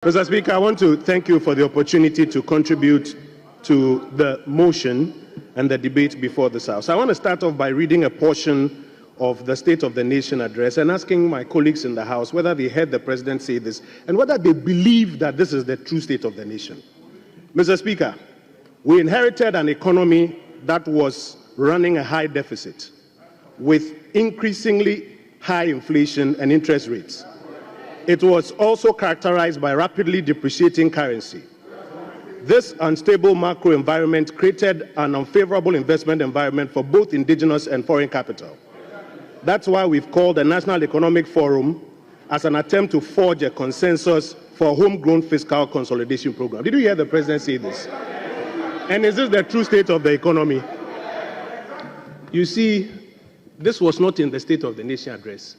Mr. Speaker, I want to thank you for the opportunity to contribute to the motion and the debate before this House. I want to start off by reading a portion of the State of the Nation address and asking my colleagues in the House whether they heard the President say this and whether they believe that this is the true state of the nation. Mr. Speaker, we inherited an economy that was running a high deficit with increasingly high inflation and interest rates. It was also characterized by rapidly depreciating currency. This unstable macro environment created an unfavorable investment environment for both indigenous and foreign capital. That's why we've called the National Economic Forum as an attempt to forge a consensus for a homegrown fiscal consolidation program. Did you hear the President say this? And is this the true state of the economy? You see, this was not in the State of the Nation address.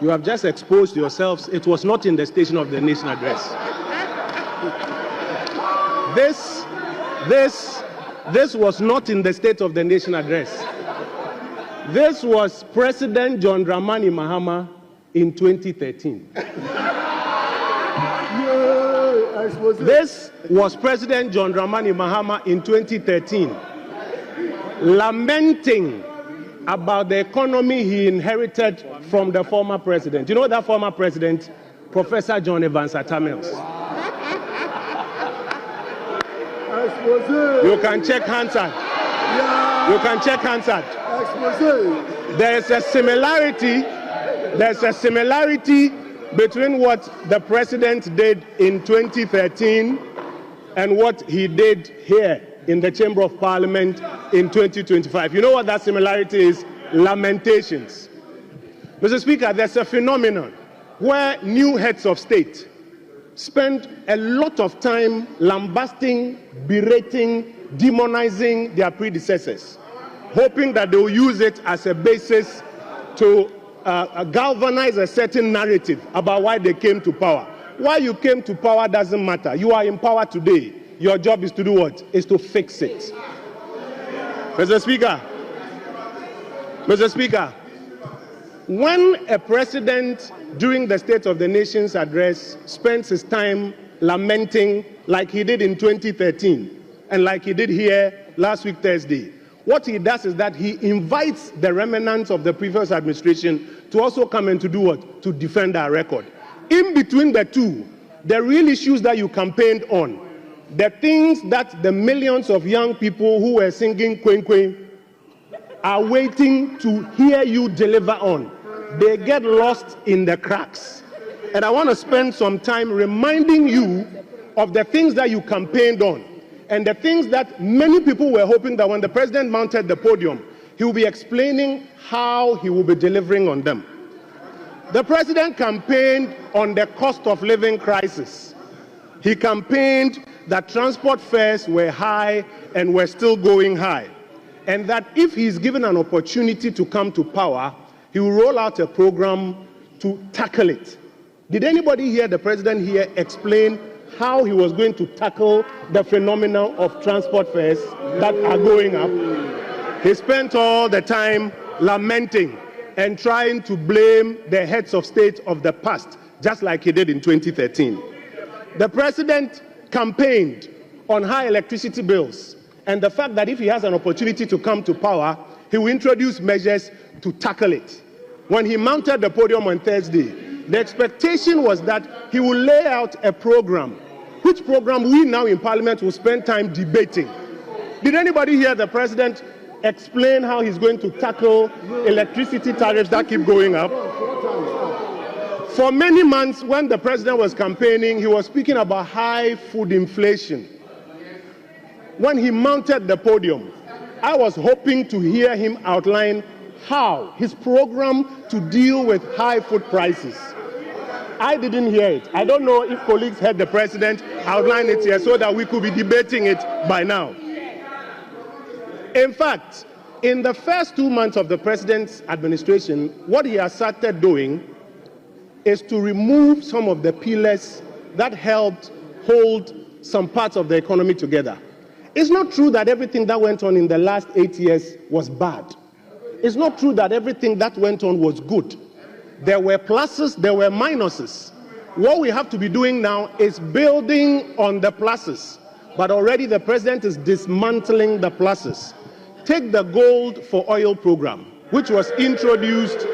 You have just exposed yourselves. It was not in the State of the Nation address. This was not in the State of the Nation address. This was President John Dramani Mahama in 2013. This was President John Dramani Mahama in 2013, lamenting about the economy he inherited from the former president. You know that former president, Professor John Evans Atamils. You can check Hansard. You can check Hansard. There's a similarity between what the president did in 2013 and what he did here in the Chamber of Parliament in 2025. You know what that similarity is? Lamentations. Mr. Speaker, there's a phenomenon where new heads of state spend a lot of time lambasting, berating, demonizing their predecessors, hoping that they will use it as a basis to galvanize a certain narrative about why they came to power. Why you came to power doesn't matter. You are in power today. Your job is to do what? Is to fix it. Mr. Speaker, when a president during the State of the Nation's address spends his time lamenting like he did in 2013 and like he did here last week Thursday, what he does is that he invites the remnants of the previous administration to also come and to do what? To defend our record. In between the two, the real issues that you campaigned on, the things that the millions of young people who were singing Kwen Kwen are waiting to hear you deliver on, they get lost in the cracks. And I want to spend some time reminding you of the things that you campaigned on and the things that many people were hoping that when the president mounted the podium, he will be explaining how he will be delivering on them. The president campaigned on the cost of living crisis. He campaigned that transport fares were high and were still going high, and that if he's given an opportunity to come to power, he will roll out a program to tackle it. Did anybody hear the president here explain how he was going to tackle the phenomenon of transport fares that are going up? He spent all the time lamenting and trying to blame the heads of state of the past, just like he did in 2013. The president campaigned on high electricity bills and the fact that if he has an opportunity to come to power, he will introduce measures to tackle it. When he mounted the podium on Thursday, the expectation was that he will lay out a program, which program we now in Parliament will spend time debating. Did anybody hear the president explain how he's going to tackle electricity tariffs that keep going up? For many months, when the president was campaigning, he was speaking about high food inflation. When he mounted the podium, I was hoping to hear him outline how his program to deal with high food prices. I didn't hear it. I don't know if colleagues heard the president outline it here so that we could be debating it by now. In fact, in the first 2 months of the president's administration, what he has started doing is to remove some of the pillars that helped hold some parts of the economy together. It's not true that everything that went on in the last 8 years was bad. It's not true that everything that went on was good. There were pluses, there were minuses. What we have to be doing now is building on the pluses. But already the president is dismantling the pluses. Take the gold for oil program, which was introduced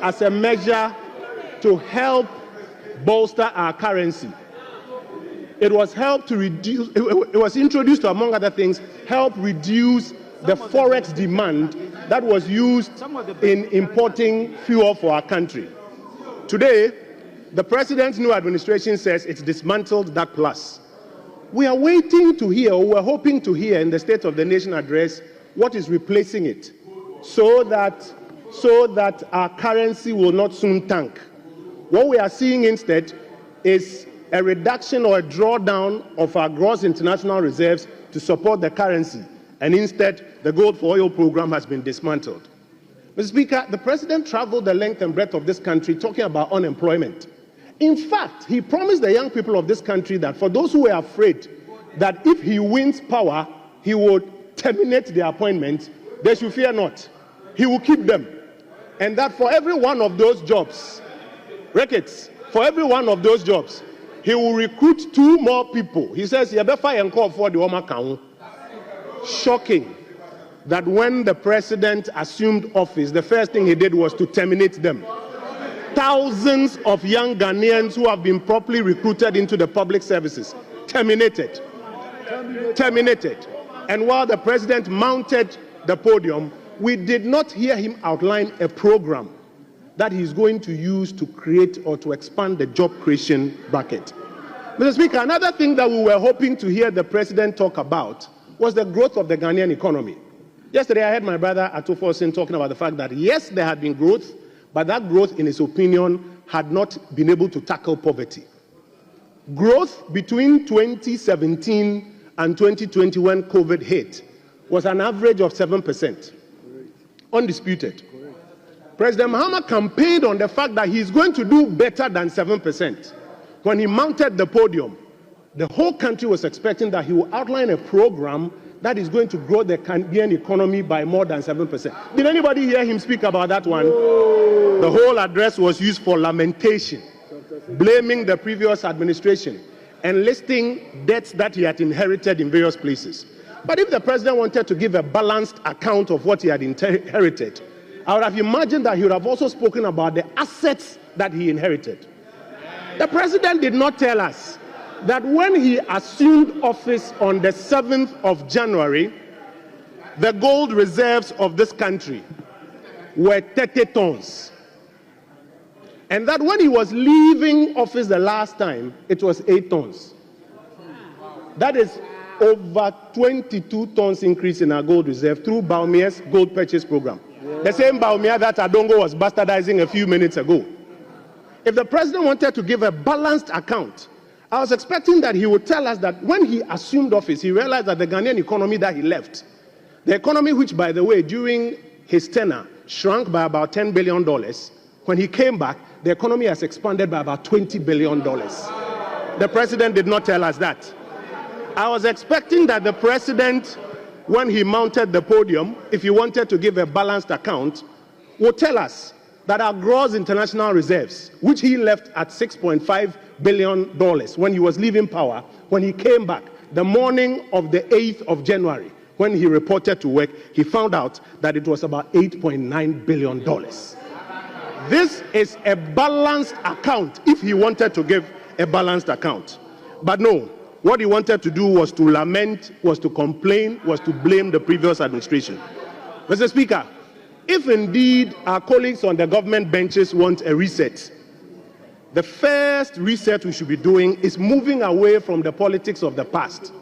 as a measure to help bolster our currency. It was introduced to, among other things, help reduce the forex demand that was used in importing fuel for our country. Today, the president's new administration says it's dismantled that plus. We are waiting to hear, or we're hoping to hear in the State of the Nation address, what is replacing it, so that our currency will not soon tank. What we are seeing instead is a reduction or a drawdown of our gross international reserves to support the currency, and instead the gold for oil program has been dismantled. Mr. Speaker, the president traveled the length and breadth of this country talking about unemployment. In fact, he promised the young people of this country that for those who were afraid that if he wins power, he would terminate their appointment, they should fear not. He will keep them. And that for every one of those jobs, records, for every one of those jobs, he will recruit 2 more people. He says, you better fire and call for the Oma Kaun. Shocking that when the president assumed office, the first thing he did was to terminate them. Thousands of young Ghanaians who have been properly recruited into the public services, terminated. And while the president mounted the podium, we did not hear him outline a program that he's going to use to create or to expand the job creation bracket. Mr. Speaker, another thing that we were hoping to hear the president talk about was the growth of the Ghanaian economy. Yesterday, I heard my brother Atufosin talking about the fact that yes, there had been growth, but that growth, in his opinion, had not been able to tackle poverty. Growth between 2017 and 2020, when COVID hit, was an average of 7%. Undisputed. President Mahama campaigned on the fact that he's going to do better than 7%. When he mounted the podium, the whole country was expecting that he would outline a program that is going to grow the Ghanaian economy by more than 7%. Did anybody hear him speak about that one? No. The whole address was used for lamentation, blaming the previous administration and listing debts that he had inherited in various places. But if the president wanted to give a balanced account of what he had inherited, I would have imagined that he would have also spoken about the assets that he inherited. The president did not tell us that when he assumed office on the 7th of January, the gold reserves of this country were 30 tons. And that when he was leaving office the last time, it was 8 tons. That is over 22 tons increase in our gold reserve through Baumia's gold purchase program. The same Baumia that Adongo was bastardizing a few minutes ago. If the president wanted to give a balanced account, I was expecting that he would tell us that when he assumed office, he realized that the Ghanaian economy that he left, the economy which, by the way, during his tenure, shrunk by about $10 billion, when he came back, the economy has expanded by about $20 billion. The president did not tell us that. I was expecting that the president, when he mounted the podium, if he wanted to give a balanced account, would tell us that our gross international reserves, which he left at $6.5 billion when he was leaving power, when he came back, the morning of the 8th of January, when he reported to work, he found out that it was about $8.9 billion. This is a balanced account if he wanted to give a balanced account. But no, what he wanted to do was to lament, was to complain, was to blame the previous administration. Mr. Speaker, if indeed our colleagues on the government benches want a reset, the first reset we should be doing is moving away from the politics of the past,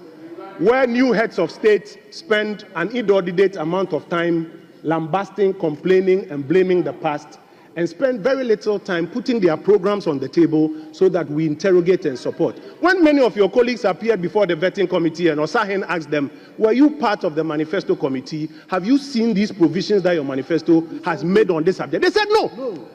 where new heads of state spend an inordinate amount of time lambasting, complaining, and blaming the past, and spend very little time putting their programs on the table so that we interrogate and support. When many of your colleagues appeared before the vetting committee and Osahen asked them, were you part of the manifesto committee? Have you seen these provisions that your manifesto has made on this subject? They said no. No.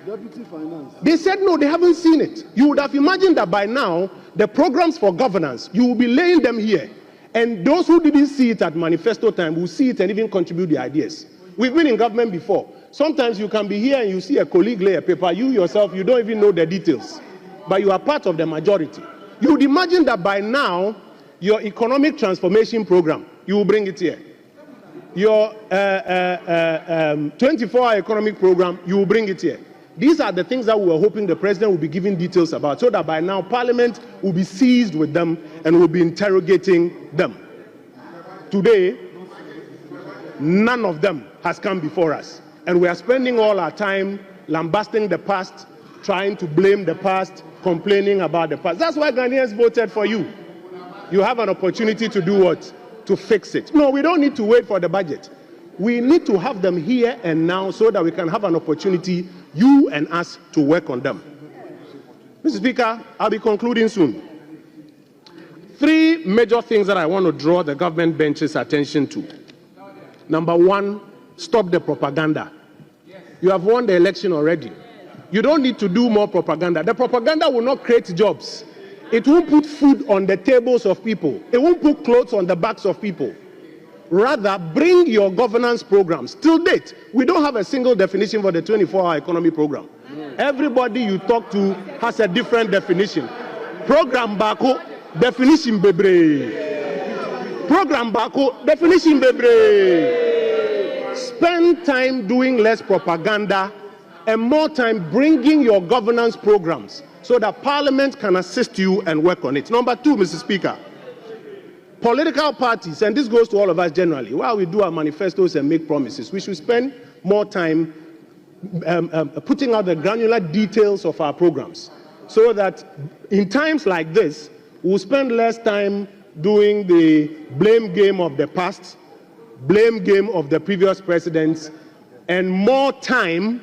Deputy Finance. They said no, they haven't seen it. You would have imagined that by now, the programs for governance, you will be laying them here. And those who didn't see it at manifesto time will see it and even contribute their ideas. We've been in government before. Sometimes you can be here and you see a colleague lay a paper, you yourself, you don't even know the details, but you are part of the majority. You would imagine that by now, your economic transformation program, you will bring it here. Your 24-hour economic program, you will bring it here. These are the things that we were hoping the president will be giving details about, so that by now Parliament will be seized with them and will be interrogating them. Today, none of them has come before us. And we are spending all our time lambasting the past, trying to blame the past, complaining about the past. That's why Ghanaians voted for you. You have an opportunity to do what? To fix it. No, we don't need to wait for the budget. We need to have them here and now so that we can have an opportunity, you and us, to work on them. Mr. Speaker, I'll be concluding soon. 3 major things that I want to draw the government bench's attention to. Number 1, stop the propaganda. You have won the election already. You don't need to do more propaganda. The propaganda will not create jobs. It won't put food on the tables of people. It won't put clothes on the backs of people. Rather, bring your governance programs. Till date, we don't have a single definition for the 24-hour economy program. Everybody you talk to has a different definition. Program Bako, definition bebre. Program Bako, definition bebre. Spend time doing less propaganda and more time bringing your governance programs so that Parliament can assist you and work on it. Number 2, Mr. Speaker. Political parties, and this goes to all of us generally, while we do our manifestos and make promises, we should spend more time putting out the granular details of our programs so that in times like this, we'll spend less time doing the blame game of the past, blame game of the previous presidents, and more time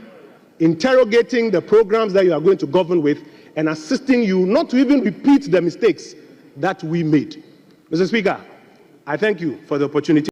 interrogating the programs that you are going to govern with and assisting you not to even repeat the mistakes that we made. Mr. Speaker, I thank you for the opportunity.